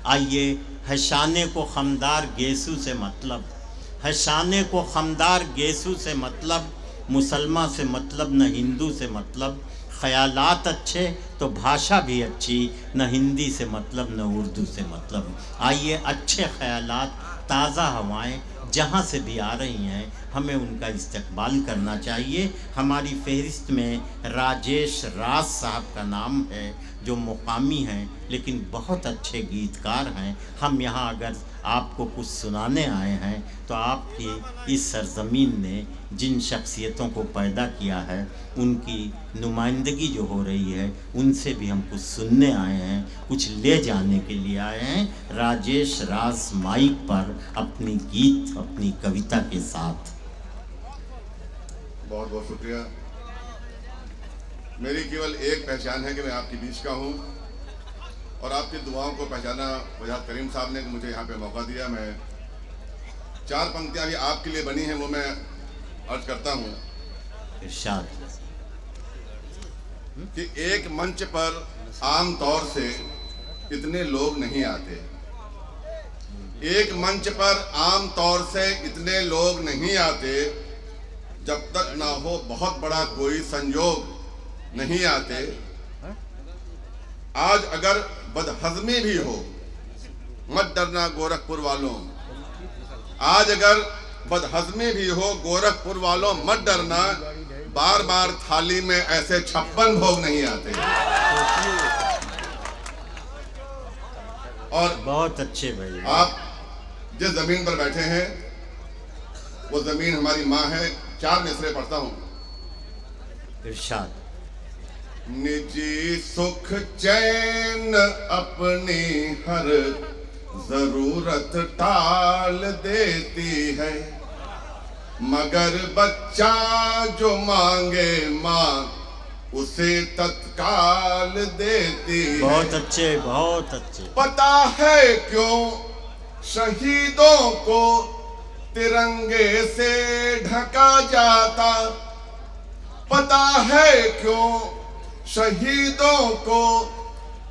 आइए, है शाने को खमदार गेसू से मतलब, है शाने को खमदार गेसू से मतलब, मुसलमान से मतलब न हिंदू से मतलब, ख़यालात अच्छे तो भाषा भी अच्छी, न हिंदी से मतलब न उर्दू से मतलब। आइए, अच्छे ख़यालात, ताज़ा हवाएं जहाँ से भी आ रही हैं, हमें उनका इस्तकबाल करना चाहिए। हमारी फहरिस्त में राजेश राज साहब का नाम है, जो मुकामी हैं लेकिन बहुत अच्छे गीतकार हैं। हम यहाँ अगर आपको कुछ सुनाने आए हैं तो आपकी इस सरज़मीन ने जिन शख्सियतों को पैदा किया है उनकी नुमाइंदगी जो हो रही है, उनसे भी हम कुछ सुनने आए हैं, कुछ ले जाने के लिए आए हैं। राजेश राज माइक पर अपनी गीत, अपनी कविता के साथ। बहुत बहुत शुक्रिया। मेरी केवल एक पहचान है कि मैं आपके बीच का हूँ और आपकी दुआओं को पहचाना वजाहत करीम साहब ने मुझे यहाँ पे मौका दिया। मैं 4 पंक्तियाँ भी आपके लिए बनी हैं, वो मैं अर्ज करता हूँ। इरशाद कि एक मंच पर आम तौर से इतने लोग नहीं आते, एक मंच पर आम तौर से इतने लोग नहीं आते, जब तक ना हो बहुत बड़ा कोई संयोग नहीं आते। आज अगर बदहज़मी भी हो मत डरना गोरखपुर वालों, आज अगर बदहज़मी भी हो गोरखपुर वालों मत डरना, बार बार थाली में ऐसे 56 भोग नहीं आते। और बहुत अच्छे भाई, आप जिस जमीन पर बैठे हैं वो जमीन हमारी माँ है। 4 मिसरे पढ़ता हूँ। इरशाद। निजी सुख चैन अपनी हर जरूरत टाल देती है, मगर बच्चा जो मांगे माँ उसे तत्काल देती है। बहुत अच्छे, बहुत अच्छे। पता है क्यों शहीदों को तिरंगे से ढका जाता, पता है क्यों शहीदों को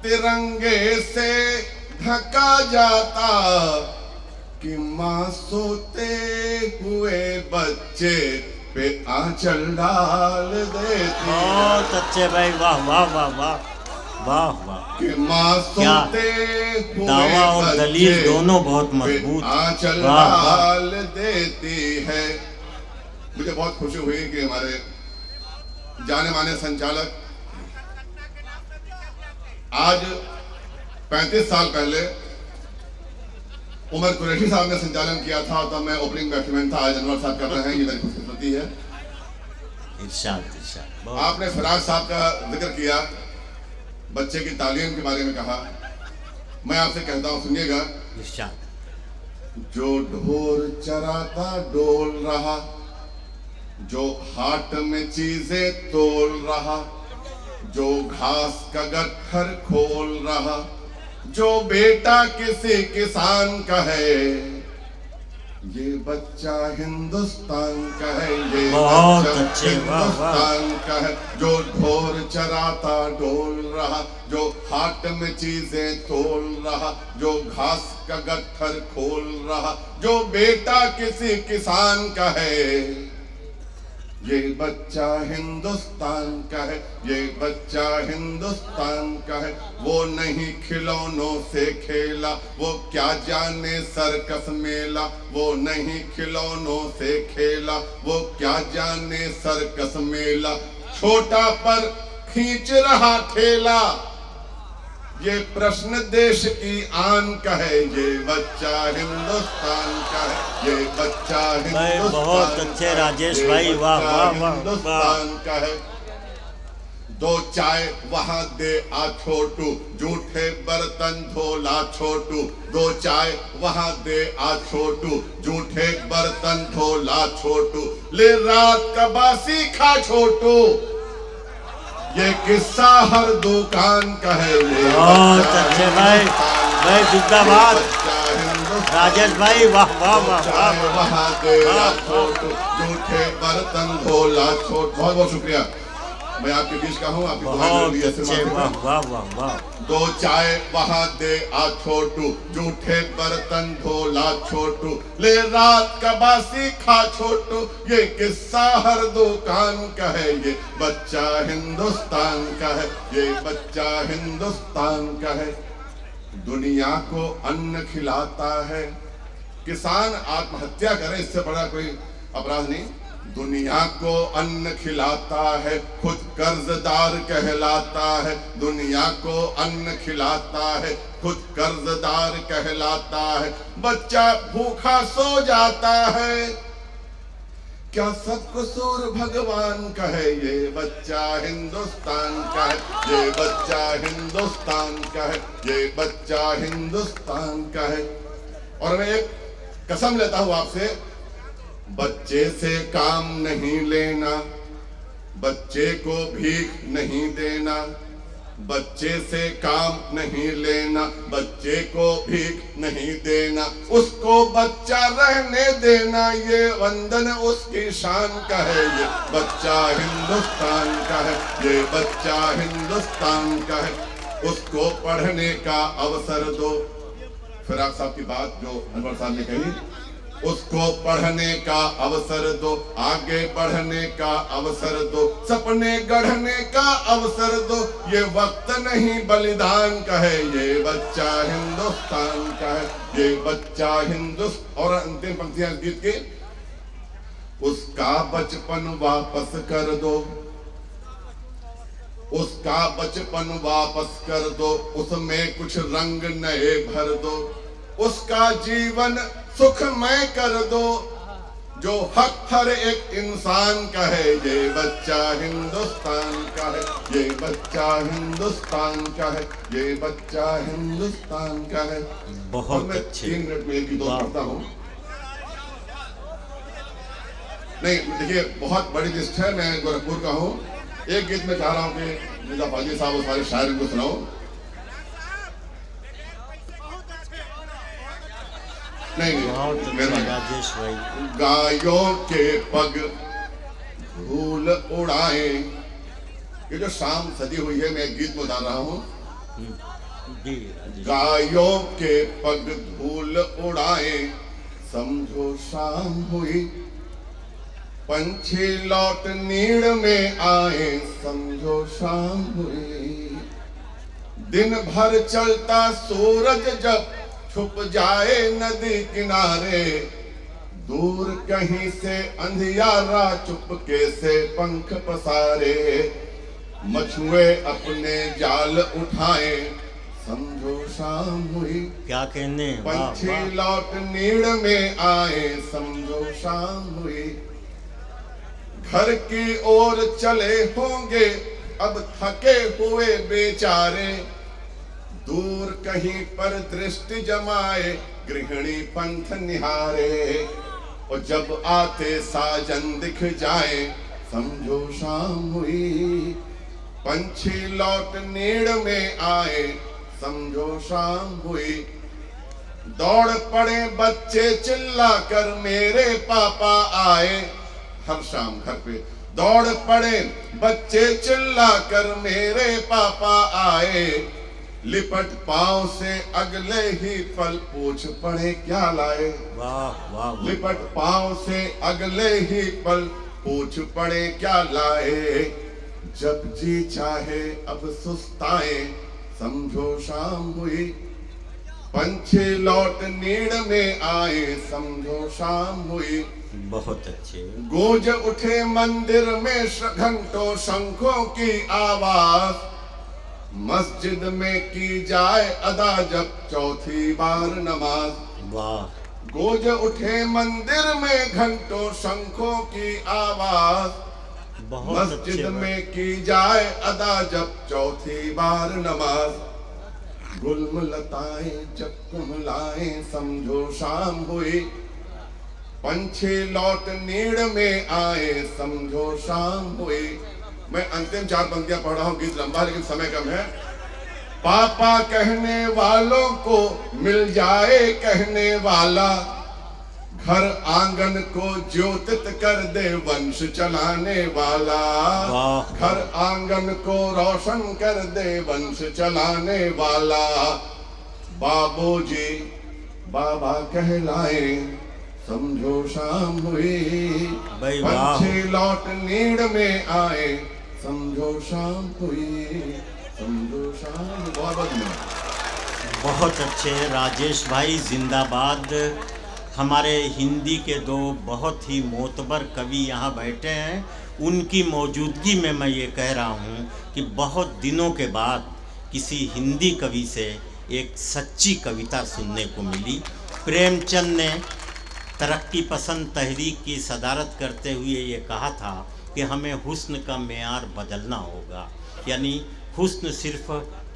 तिरंगे से ढका जाता, कि माँ सोते हुए बच्चे पे आंचल डाल देती। बहुत अच्छे भाई, वाह वाह वाह वाह वाह वाह। कि माँ सोते हुए दावा और दलील दोनों बहुत मजबूत, आंचल डाल देती है। मुझे बहुत खुशी हुई कि हमारे जाने माने संचालक आज 35 साल पहले उमर कुरैशी साहब ने संचालन किया था, तब मैं ओपनिंग बैट्समैन था। आज अनवर साहब कर रहे हैं, ये मेरी खुशकिस्मती है। इरशाद इरशाद। आपने फराज साहब का जिक्र किया, बच्चे की तालीम के बारे में कहा। मैं आपसे कहता हूँ, सुनिएगा। इरशाद। जो ढोर चराता डोल रहा, जो हाट में चीजें तोल रहा, जो घास का गट्ठर खोल रहा, जो बेटा किसी किसान का है, ये बच्चा हिंदुस्तान का है, ये बच्चा हिंदुस्तान का है। जो ढोर चराता डोल रहा, जो हाट में चीजें तोल रहा, जो घास का गट्ठर खोल रहा, जो बेटा किसी किसान का है, ये बच्चा हिंदुस्तान का है, ये बच्चा हिंदुस्तान का है। वो नहीं खिलौनों से खेला, वो क्या जाने सर्कस मेला, वो नहीं खिलौनों से खेला, वो क्या जाने सर्कस मेला। छोटा पर खींच रहा ठेला, ये प्रश्न देश की आन का है, ये बच्चा हिंदुस्तान का है, ये बच्चा हिंदुस्तान। बहुत अच्छे राजेश भाई, वाह वाह वाह। हिंदुस्तान का है। 2 चाय वहां दे आ छोटू, जूठे बर्तन धोला छोटू। 2 चाय वहां दे आ छोटू, जूठे बर्तन धोला छोटू। ले रात का बासी खा छोटू, ये किस्सा हर दुकान का है। बहुत अच्छे भाई, भाई जिंदाबाद राजेश भाई, वाह वाह वाह वाह। जूठे बर्तन धोला छोट। बहुत बहुत शुक्रिया। मैं आपके बीच का हूँ, आपकी बहुत अच्छे, वाह वाह वाह वाह। दो चाय वहां दे आ छोटू, जूठे बर्तन धोला छोटू, ले रात का बासी खा छोटू, ये किस्सा हर दुकान का है, ये बच्चा हिंदुस्तान का है, ये बच्चा हिंदुस्तान का है। दुनिया को अन्न खिलाता है, किसान आत्महत्या करे इससे बड़ा कोई अपराध नहीं। दुनिया को अन्न खिलाता है, खुद कर्जदार कहलाता है, दुनिया को अन्न खिलाता है, खुद कर्जदार कहलाता है, बच्चा भूखा सो जाता है, क्या सब कसूर भगवान का है, ये बच्चा हिंदुस्तान का है, ये बच्चा हिंदुस्तान का है, ये बच्चा हिंदुस्तान का है। और मैं एक कसम लेता हूं आपसे, बच्चे से काम नहीं लेना, बच्चे को भीख नहीं देना, बच्चे से काम नहीं लेना, बच्चे को भीख नहीं देना, उसको बच्चा रहने देना, ये वंदन उसकी शान का है, ये बच्चा हिंदुस्तान का है, ये बच्चा हिंदुस्तान का है। उसको पढ़ने का अवसर दो। फिराक साहब की बात जो अनवर साहब ने कही, उसको पढ़ने का अवसर दो, आगे बढ़ने का अवसर दो, सपने गढ़ने का अवसर दो, ये वक्त नहीं बलिदान का है, ये बच्चा हिंदुस्तान का है, ये बच्चा हिंदुस्तान। और अंतिम पंक्तियां गीत की, उसका बचपन वापस कर दो, उसका बचपन वापस कर दो, उसमें कुछ रंग नए भर दो, उसका जीवन सुखमय कर दो, जो हक हर एक इंसान का है, ये बच्चा हिंदुस्तान का है, ये बच्चा हिंदुस्तान का है, ये बच्चा हिंदुस्तान का है। बहुत अच्छे। 3 मिनट में एक ही दो पढ़ता हूँ। नहीं देखिए, बहुत बड़ी लिस्ट है, मैं गोरखपुर का हूँ। एक गीत में चाह रहा हूँ कि मिर्जा फौजी साहब उस सारे शायर को सुनाओ। नहीं राजेश भाई। गायों के पग धूल उड़ाए, ये जो शाम सजी हुई है, मैं एक गीत में उतार रहा हूँ। गायों के पग धूल उड़ाए, समझो शाम हुई, पंछी लौट नीड़ में आए, समझो शाम हुई, दिन भर चलता सूरज जब छुप जाए नदी किनारे, दूर कहीं से अंधियारा चुपके से पंख पसारे, मछुए अपने जाल उठाए, समझो शाम हुई, क्या कहने, पंछी लौट नीड़ में आए, समझो शाम हुई, घर की ओर चले होंगे अब थके हुए बेचारे, दूर कहीं पर दृष्टि जमाए, गृहिणी पंथ निहारे, और जब आते साजन दिख जाए, समझो शाम हुई, पंछी लौट नीड़ में आए, समझो शाम हुई, दौड़ पड़े बच्चे चिल्ला कर मेरे पापा आए, हर शाम घर पे दौड़ पड़े बच्चे चिल्ला कर मेरे पापा आए, लिपट पांव से अगले ही पल पूछ पड़े क्या लाए, वाह वाह। लिपट पांव से अगले ही पल पूछ पड़े क्या लाए, जब जी चाहे अब सुस्ताए, समझो शाम हुई, पंछी लौट नीड़ में आए, समझो शाम हुई। बहुत अच्छे। गूंज उठे मंदिर में घंटों शंखों की आवाज, मस्जिद में की जाए अदा जब चौथी बार नमाज। वाह। गूंज उठे मंदिर में घंटों शंखों की आवाज, मस्जिद में की जाए अदा जब चौथी बार नमाज। गुलमलताएं जब कुमलाएं, समझो शाम हुई, पंछी लौट नीड़ में आए, समझो शाम हुई। मैं अंतिम 4 पंक्तियां पढ़ रहा हूं, गीत लंबा लेकिन समय कम है। पापा कहने वालों को मिल जाए कहने वाला, हर आंगन को ज्योतित कर दे वंश चलाने वाला। हर आंगन को रोशन कर दे वंश चलाने वाला। बाबूजी बाबा कहलाए समझो शाम हुई। पंछी लौट नीड़ में आए समझो शाम हुई। समझो शाम। बहुत अच्छे राजेश भाई, जिंदाबाद। हमारे हिंदी के दो बहुत ही मोतबर कवि यहाँ बैठे हैं। उनकी मौजूदगी में मैं ये कह रहा हूँ कि बहुत दिनों के बाद किसी हिंदी कवि से एक सच्ची कविता सुनने को मिली। प्रेमचंद ने तरक्की पसंद तहरीक की सदारत करते हुए ये कहा था कि हमें हुस्न का मेयार बदलना होगा। यानी हुस्न सिर्फ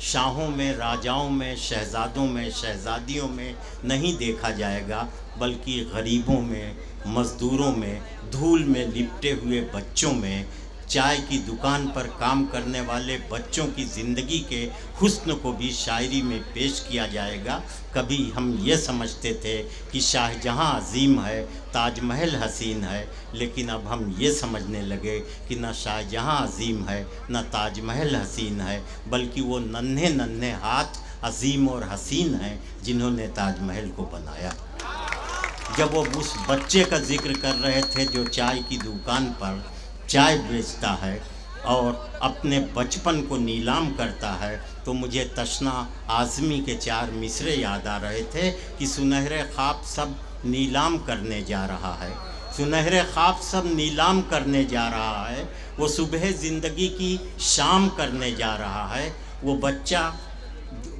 शाहों में, राजाओं में, शहजादों में, शहजादियों में नहीं देखा जाएगा, बल्कि गरीबों में, मज़दूरों में, धूल में लिपटे हुए बच्चों में, चाय की दुकान पर काम करने वाले बच्चों की ज़िंदगी के हुस्न को भी शायरी में पेश किया जाएगा। कभी हम ये समझते थे कि शाहजहाँ अजीम है, ताजमहल हसीन है, लेकिन अब हम ये समझने लगे कि न शाहजहाँ अजीम है, न ताजमहल हसीन है, बल्कि वो नन्हे नन्हे हाथ अजीम और हसीन हैं जिन्होंने ताजमहल को बनाया। जब वो उस बच्चे का जिक्र कर रहे थे जो चाय की दुकान पर चाय बेचता है और अपने बचपन को नीलाम करता है, तो मुझे तशना आज़मी के 4 मिसरे याद आ रहे थे कि सुनहरे ख्वाब सब नीलाम करने जा रहा है। सुनहरे ख्वाब सब नीलाम करने जा रहा है। वो सुबह ज़िंदगी की शाम करने जा रहा है। वो बच्चा,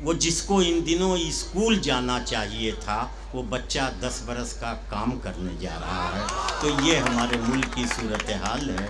वो जिसको इन दिनों स्कूल जाना चाहिए था, वो बच्चा 10 बरस का काम करने जा रहा है। तो ये हमारे मुल्क की सूरत हाल है।